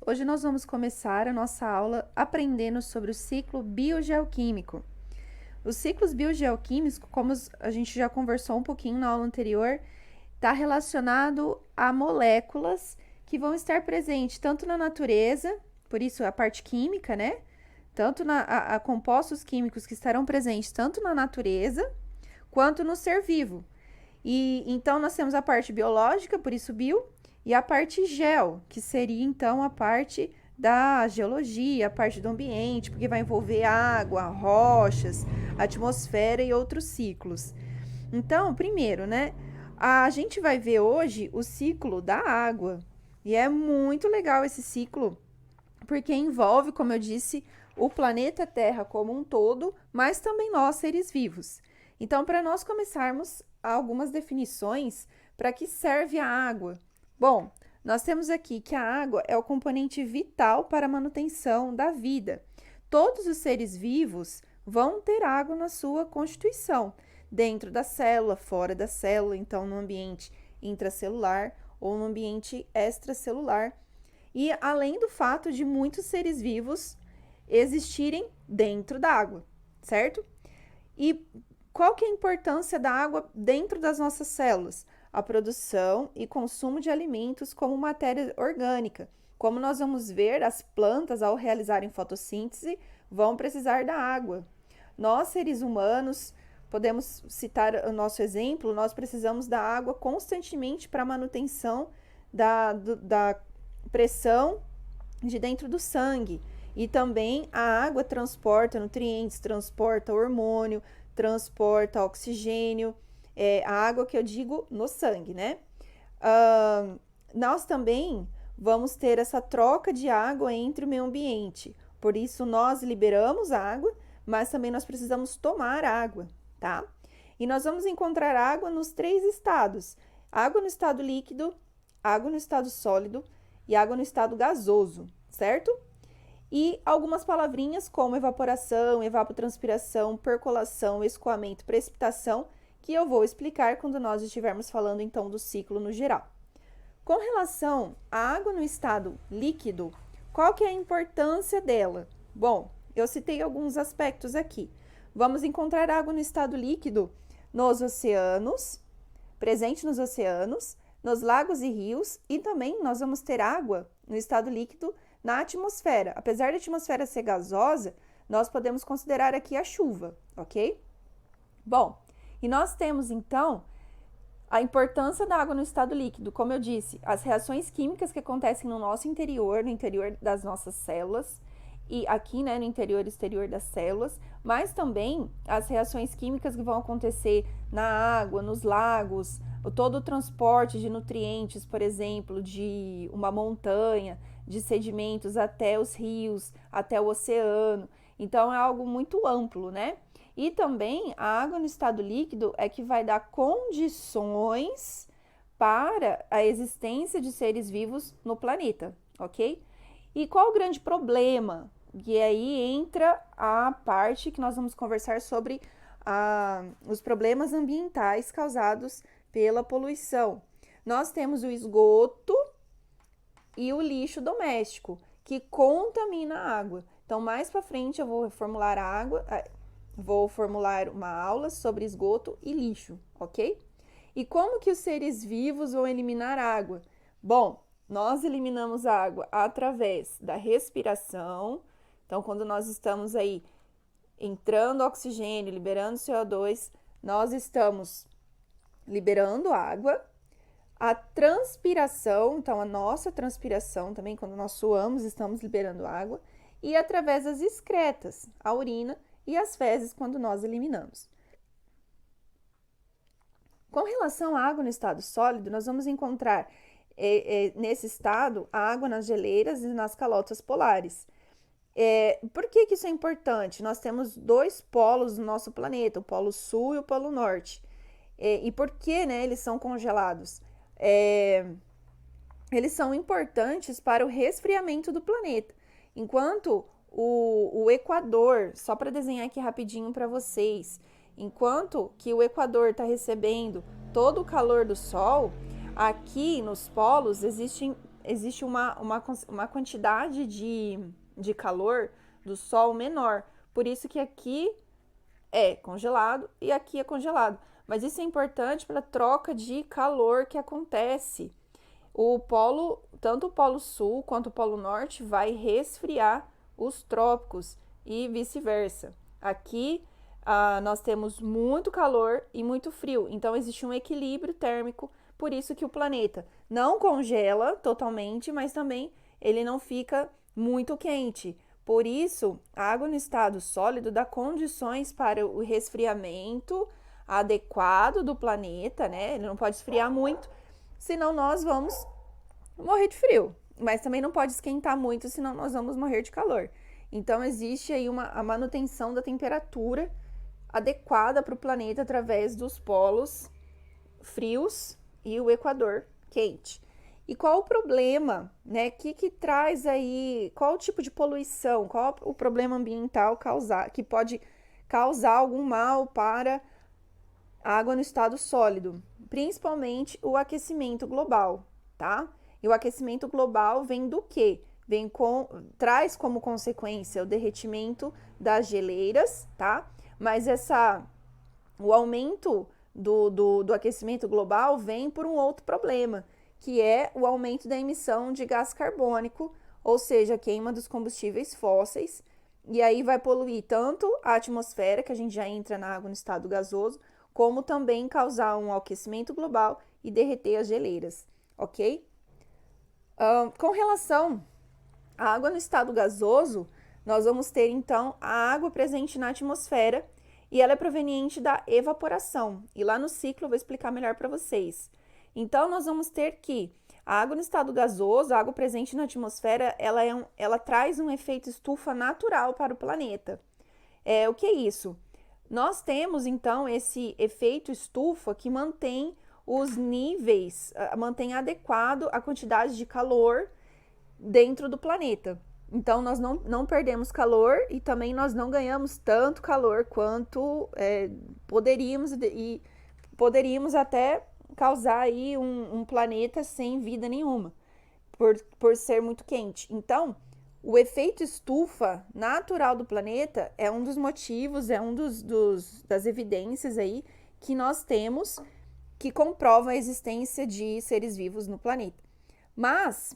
Hoje nós vamos começar a nossa aula aprendendo sobre o ciclo biogeoquímico. Os ciclos biogeoquímicos, como a gente já conversou um pouquinho na aula anterior, está relacionado a moléculas que vão estar presentes tanto na natureza, por isso a parte química, né? Tanto a compostos químicos que estarão presentes tanto na natureza quanto no ser vivo. E então nós temos a parte biológica, por isso bio, e a parte geo, que seria então a parte da geologia, a parte do ambiente, porque vai envolver água, rochas, atmosfera e outros ciclos. Então, primeiro, né, a gente vai ver hoje o ciclo da água. E é muito legal esse ciclo, porque envolve, como eu disse, o planeta Terra como um todo, mas também nós, seres vivos. Então, para nós começarmos, algumas definições para que serve a água. Bom, nós temos aqui que a água é o componente vital para a manutenção da vida. Todos os seres vivos vão ter água na sua constituição, dentro da célula, fora da célula, então no ambiente intracelular ou no ambiente extracelular. E além do fato de muitos seres vivos existirem dentro da água, certo? E qual que é a importância da água dentro das nossas células? A produção e consumo de alimentos como matéria orgânica. Como nós vamos ver, as plantas, ao realizarem fotossíntese, vão precisar da água. Nós, seres humanos, podemos citar o nosso exemplo, nós precisamos da água constantemente para a manutenção da pressão de dentro do sangue. E também a água transporta nutrientes, transporta hormônio, transporta oxigênio, a água que eu digo no sangue, né? Nós também vamos ter essa troca de água entre o meio ambiente. Por isso, nós liberamos água, mas também nós precisamos tomar água, tá? E nós vamos encontrar água nos 3 estados: água no estado líquido, água no estado sólido e água no estado gasoso, certo? E algumas palavrinhas como evaporação, evapotranspiração, percolação, escoamento, precipitação, que eu vou explicar quando nós estivermos falando então do ciclo no geral. Com relação à água no estado líquido, qual que é a importância dela? Bom, eu citei alguns aspectos aqui. Vamos encontrar água no estado líquido nos oceanos, presente nos oceanos, nos lagos e rios, e também nós vamos ter água no estado líquido na atmosfera. Apesar da atmosfera ser gasosa, nós podemos considerar aqui a chuva, ok? Bom, e nós temos então a importância da água no estado líquido. Como eu disse, as reações químicas que acontecem no nosso interior, no interior das nossas células, e aqui, né, no interior e exterior das células, mas também as reações químicas que vão acontecer na água, nos lagos, todo o transporte de nutrientes, por exemplo, de uma montanha, de sedimentos até os rios, até o oceano. Então, é algo muito amplo, né? E também a água no estado líquido é que vai dar condições para a existência de seres vivos no planeta, ok? E qual o grande problema? E aí entra a parte que nós vamos conversar sobre os problemas ambientais causados pela poluição. Nós temos o esgoto e o lixo doméstico, que contamina a água. Então, mais para frente eu vou formular uma aula sobre esgoto e lixo, ok? E como que os seres vivos vão eliminar água? Bom, nós eliminamos a água através da respiração. Então, quando nós estamos aí entrando oxigênio, liberando CO2, nós estamos liberando água. A transpiração, então a nossa transpiração também, quando nós suamos, estamos liberando água. E através das excretas, a urina e as fezes, quando nós eliminamos. Com relação à água no estado sólido, nós vamos encontrar nesse estado a água nas geleiras e nas calotas polares. Por que isso é importante? Nós temos 2 polos no nosso planeta, o polo sul e o polo norte. E por que, né, eles são congelados? Eles são importantes para o resfriamento do planeta. Enquanto o Equador, só para desenhar aqui rapidinho para vocês, enquanto que o Equador está recebendo todo o calor do Sol, aqui nos polos existem existe uma quantidade de calor do Sol menor. Por isso que aqui é congelado e aqui é congelado. Mas isso é importante para a troca de calor que acontece. Tanto o Polo Sul quanto o Polo Norte vai resfriar os trópicos e vice-versa. Aqui nós temos muito calor e muito frio, então existe um equilíbrio térmico, por isso que o planeta não congela totalmente, mas também ele não fica muito quente. Por isso, a água no estado sólido dá condições para o resfriamento adequado do planeta, né? Ele não pode esfriar muito, senão nós vamos morrer de frio. Mas também não pode esquentar muito, senão nós vamos morrer de calor. Então, existe aí a manutenção da temperatura adequada para o planeta através dos polos frios e o equador quente. E qual o problema, né? Que traz aí, qual o tipo de poluição, qual o problema ambiental que pode causar algum mal para a água no estado sólido? Principalmente o aquecimento global, tá? E o aquecimento global vem do quê? Traz como consequência o derretimento das geleiras, tá? Mas o aumento do aquecimento global vem por um outro problema, que é o aumento da emissão de gás carbônico, ou seja, a queima dos combustíveis fósseis, e aí vai poluir tanto a atmosfera, que a gente já entra na água no estado gasoso, como também causar um aquecimento global e derreter as geleiras, ok? Com relação à água no estado gasoso, nós vamos ter então a água presente na atmosfera e ela é proveniente da evaporação. E lá no ciclo eu vou explicar melhor para vocês. Então, nós vamos ter que a água no estado gasoso, a água presente na atmosfera, ela traz um efeito estufa natural para o planeta. O que é isso? Nós temos, então, esse efeito estufa que mantém os níveis, mantém adequado a quantidade de calor dentro do planeta. Então, nós não perdemos calor e também nós não ganhamos tanto calor quanto poderíamos e poderíamos até causar aí um planeta sem vida nenhuma, por ser muito quente. Então, o efeito estufa natural do planeta é um dos motivos, é um das evidências aí que nós temos que comprovam a existência de seres vivos no planeta. Mas,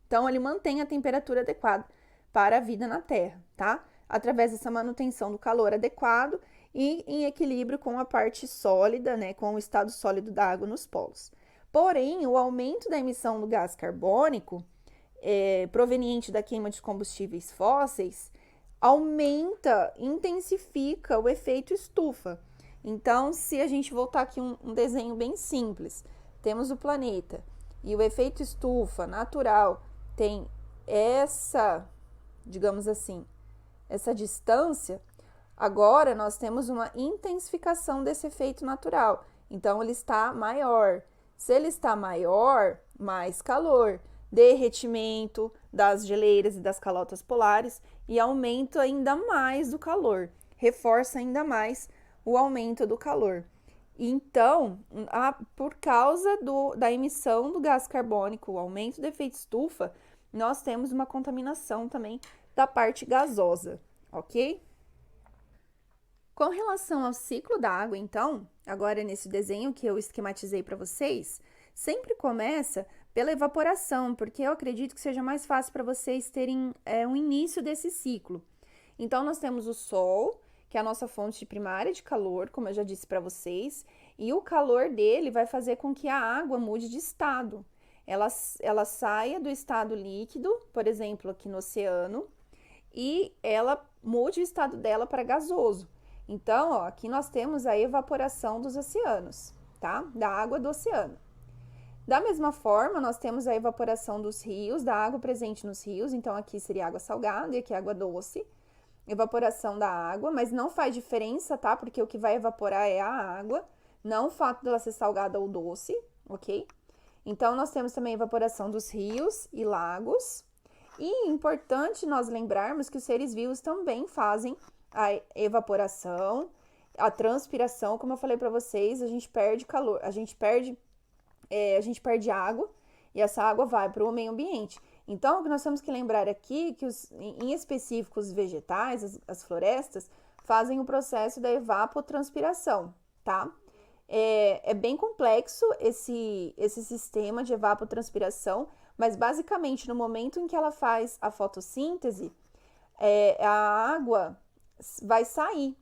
então, ele mantém a temperatura adequada para a vida na Terra, tá? Através dessa manutenção do calor adequado e em equilíbrio com a parte sólida, né, com o estado sólido da água nos polos. Porém, o aumento da emissão do gás carbônico, proveniente da queima de combustíveis fósseis, intensifica o efeito estufa. Então, se a gente voltar aqui um desenho bem simples, temos o planeta e o efeito estufa natural tem digamos assim, essa distância. Agora, nós temos uma intensificação desse efeito natural. Então, ele está maior. Se ele está maior, mais calor, derretimento das geleiras e das calotas polares e aumento ainda mais do calor. Reforça ainda mais o aumento do calor. Então, por causa da emissão do gás carbônico, o aumento do efeito estufa, nós temos uma contaminação também da parte gasosa, ok? Com relação ao ciclo da água, então, agora nesse desenho que eu esquematizei para vocês, sempre começa pela evaporação, porque eu acredito que seja mais fácil para vocês terem um início desse ciclo. Então, nós temos o Sol, que é a nossa fonte primária de calor, como eu já disse para vocês, e o calor dele vai fazer com que a água mude de estado. Ela saia do estado líquido, por exemplo, aqui no oceano, e ela mude o estado dela para gasoso. Então, ó, aqui nós temos a evaporação dos oceanos, tá? Da água do oceano. Da mesma forma, nós temos a evaporação dos rios, da água presente nos rios. Então, aqui seria água salgada e aqui água doce. Evaporação da água, mas não faz diferença, tá? Porque o que vai evaporar é a água, não o fato dela ser salgada ou doce, ok? Então, nós temos também a evaporação dos rios e lagos. E é importante nós lembrarmos que os seres vivos também fazem a evaporação, a transpiração. Como eu falei para vocês, a gente perde calor, a gente perde a gente perde água e essa água vai para o meio ambiente. Então, o que nós temos que lembrar aqui que, em específico, os vegetais, as florestas, fazem o processo da evapotranspiração, tá? É bem complexo esse sistema de evapotranspiração, mas basicamente no momento em que ela faz a fotossíntese, a água vai sair.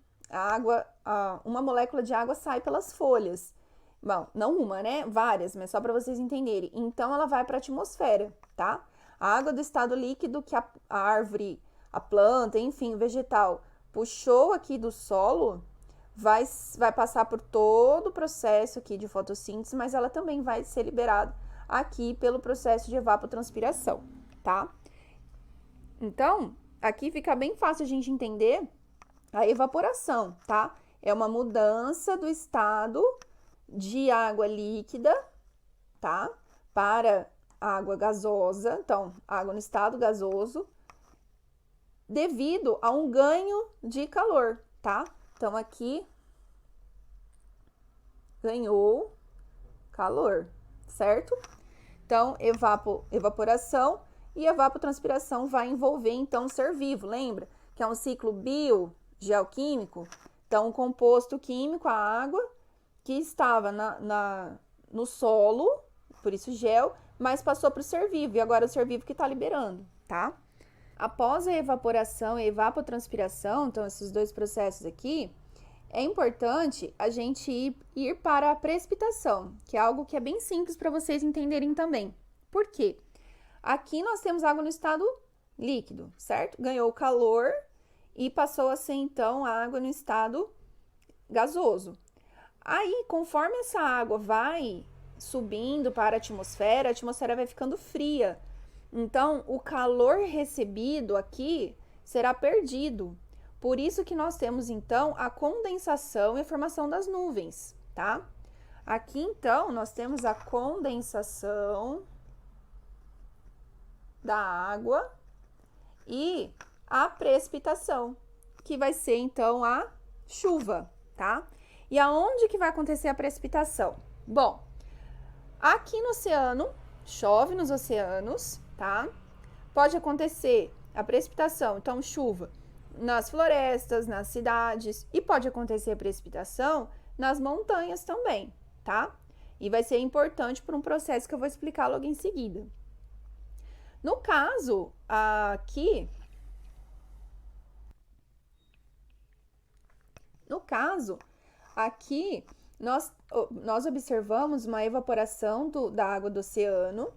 Uma molécula de água sai pelas folhas. Bom, não uma, né? Várias, mas só para vocês entenderem. Então, ela vai para a atmosfera, tá? A água do estado líquido que a árvore, a planta, enfim, o vegetal puxou aqui do solo, vai passar por todo o processo aqui de fotossíntese, mas ela também vai ser liberada aqui pelo processo de evapotranspiração, tá? Então, aqui fica bem fácil a gente entender a evaporação, tá? É uma mudança do estado de água líquida, tá? Para água gasosa, então, água no estado gasoso, devido a um ganho de calor, tá? Então, aqui, ganhou calor, certo? Então, evaporação e evapotranspiração vai envolver, então, o ser vivo, lembra? Que é um ciclo biogeoquímico. Então, um composto químico, a água, que estava no solo, por isso gel, mas passou para o ser vivo, e agora é o ser vivo que está liberando, tá? Após a evaporação e a evapotranspiração, então esses dois processos aqui, é importante a gente ir para a precipitação, que é algo que é bem simples para vocês entenderem também. Por quê? Aqui nós temos água no estado líquido, certo? Ganhou calor e passou a ser, então, água no estado gasoso. Aí, conforme essa água vai subindo para a atmosfera vai ficando fria. Então, o calor recebido aqui será perdido. Por isso que nós temos, então, a condensação e a formação das nuvens, tá? Aqui, então, nós temos a condensação da água e a precipitação, que vai ser, então, a chuva, tá? E aonde que vai acontecer a precipitação? Bom, aqui no oceano, chove nos oceanos, tá? Pode acontecer a precipitação, então chuva, nas florestas, nas cidades, e pode acontecer a precipitação nas montanhas também, tá? E vai ser importante por um processo que eu vou explicar logo em seguida. No caso, aqui nós observamos uma evaporação da água do oceano,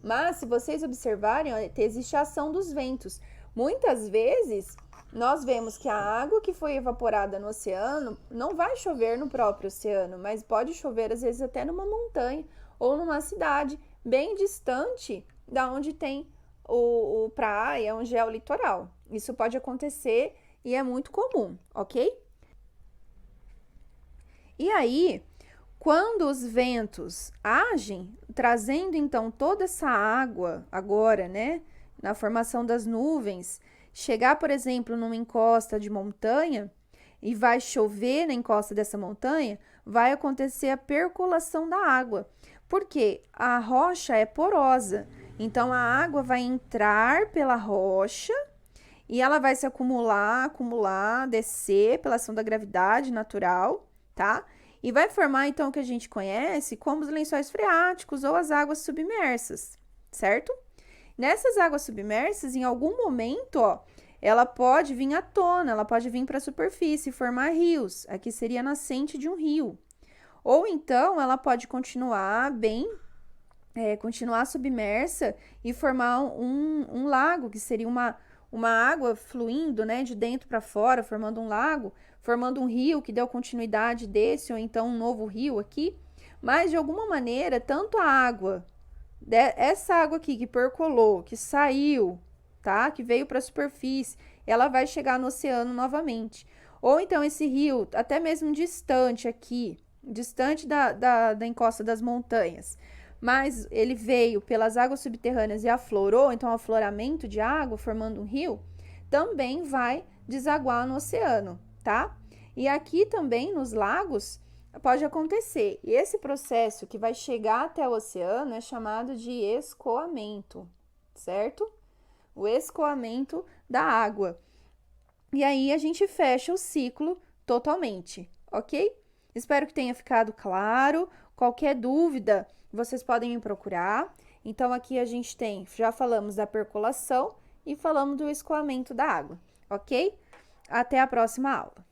mas se vocês observarem, existe a ação dos ventos. Muitas vezes, nós vemos que a água que foi evaporada no oceano não vai chover no próprio oceano, mas pode chover, às vezes, até numa montanha ou numa cidade bem distante da onde tem o praia, onde é o litoral. Isso pode acontecer e é muito comum, ok? E aí, quando os ventos agem, trazendo então toda essa água agora, né, na formação das nuvens, chegar, por exemplo, numa encosta de montanha e vai chover na encosta dessa montanha, vai acontecer a percolação da água, porque a rocha é porosa, então a água vai entrar pela rocha e ela vai se acumular, descer pela ação da gravidade natural, tá? E vai formar, então, o que a gente conhece como os lençóis freáticos ou as águas submersas, certo? Nessas águas submersas, em algum momento, ela pode vir à tona, ela pode vir para a superfície e formar rios. Aqui seria a nascente de um rio. Ou então, ela pode continuar continuar submersa e formar um lago, que seria uma água fluindo, né, de dentro para fora, formando um lago, formando um rio que deu continuidade desse, ou então um novo rio aqui. Mas, de alguma maneira, tanto a água, essa água aqui que percolou, que saiu, tá? Que veio para a superfície, ela vai chegar no oceano novamente. Ou então esse rio, até mesmo distante aqui, distante da encosta das montanhas, mas ele veio pelas águas subterrâneas e aflorou, então afloramento de água, formando um rio, também vai desaguar no oceano, tá? E aqui também nos lagos, pode acontecer. E esse processo que vai chegar até o oceano é chamado de escoamento, certo? O escoamento da água. E aí a gente fecha o ciclo totalmente, ok? Espero que tenha ficado claro. Qualquer dúvida, vocês podem me procurar. Então, aqui a gente já falamos da percolação e falamos do escoamento da água, ok? Até a próxima aula.